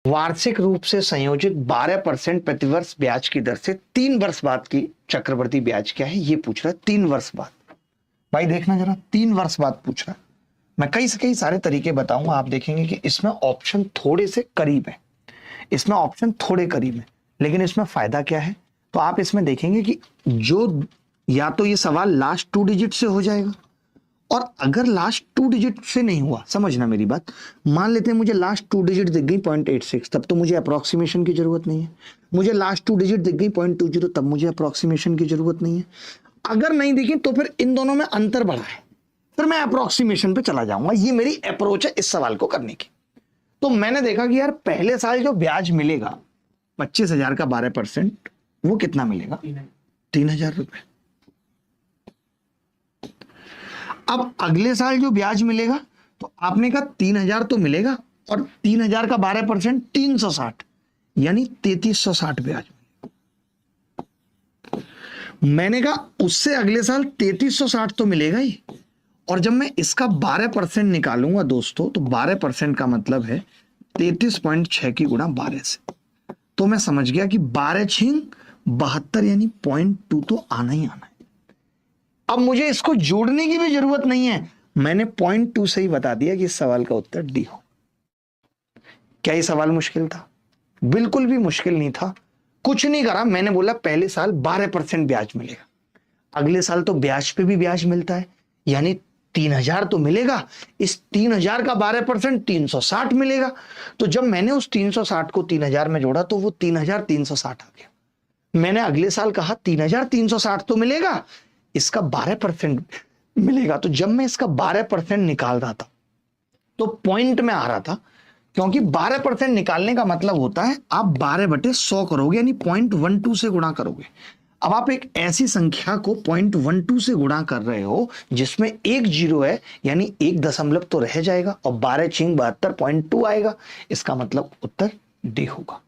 वार्षिक रूप से संयोजित 12% प्रतिवर्ष ब्याज की दर से 3 वर्ष बाद की चक्रवृद्धि ब्याज क्या है, ये पूछ रहा है। 3 वर्ष बाद, भाई देखना जरा, 3 वर्ष बाद पूछ रहा है। मैं कई से कई सारे तरीके बताऊंगा, आप देखेंगे कि इसमें ऑप्शन थोड़े से करीब है, इसमें ऑप्शन थोड़े करीब है, लेकिन इसमें फायदा क्या है, तो आप इसमें देखेंगे कि जो या तो ये सवाल लास्ट 2 डिजिट से हो जाएगा, और अगर लास्ट 2 डिजिट से नहीं हुआ, समझना मेरी बात, मान लेते हैं मुझे लास्ट 2 डिजिट दिख गई 0.86, तब तो मुझे अप्रोक्सीमेशन की जरूरत नहीं है। मुझे लास्ट 2 डिजिट दिख गई 0.20, तब मुझे अप्रोक्सीमेशन की जरूरत नहीं है। अगर नहीं दिखी तो फिर इन दोनों में अंतर बढ़ा है, फिर मैं अप्रोक्सीमेशन पे चला जाऊंगा। ये मेरी अप्रोच है इस सवाल को करने की। तो मैंने देखा कि यार पहले साल जो ब्याज मिलेगा 25,000 का 12%, वो कितना मिलेगा, 3,000 रुपए। अब अगले साल जो ब्याज मिलेगा, तो आपने कहा 3,000 तो मिलेगा, और 3,000 का 12% 360, यानी 3,360 ब्याज मिलेगा। मैंने कहा उससे अगले साल 3,360 तो मिलेगा ही, और जब मैं इसका 12% निकालूंगा दोस्तों, तो 12% का मतलब है 33.6 की गुणा 12 से, तो मैं समझ गया कि 12 छिंग 72, यानी 0.2 तो आना ही आना है। अब मुझे इसको जोड़ने की भी जरूरत नहीं है, मैंने 0.2 से ही बता दिया कि इस सवाल का उत्तर डी हो। क्या ये सवाल मुश्किल था? बिल्कुल भी मुश्किल नहीं था। कुछ नहीं करा, मैंने बोला पहले साल 12% ब्याज मिलेगा, अगले साल तो ब्याज पे भी ब्याज मिलता है, यानी 3,000 तो मिलेगा, इस 3,000 का 12% 360 मिलेगा। तो जब मैंने उस 360 को 3,000 में जोड़ा, तो वो 3,360 आ गया। मैंने अगले साल कहा 3,360 तो मिलेगा, इसका 12% मिलेगा। तो जब मैं इसका 12% निकाल रहा था, तो पॉइंट में आ रहा था, क्योंकि 12% निकालने का मतलब होता है आप 12/100 करोगे, यानी 0.12 से गुणा करोगे। अब आप एक ऐसी संख्या को 0.12 से गुणा कर रहे हो जिसमें एक जीरो है, यानी 1 दशमलव तो रह जाएगा, और 12 छिंग 72 0.2 आएगा। इसका मतलब उत्तर डी होगा।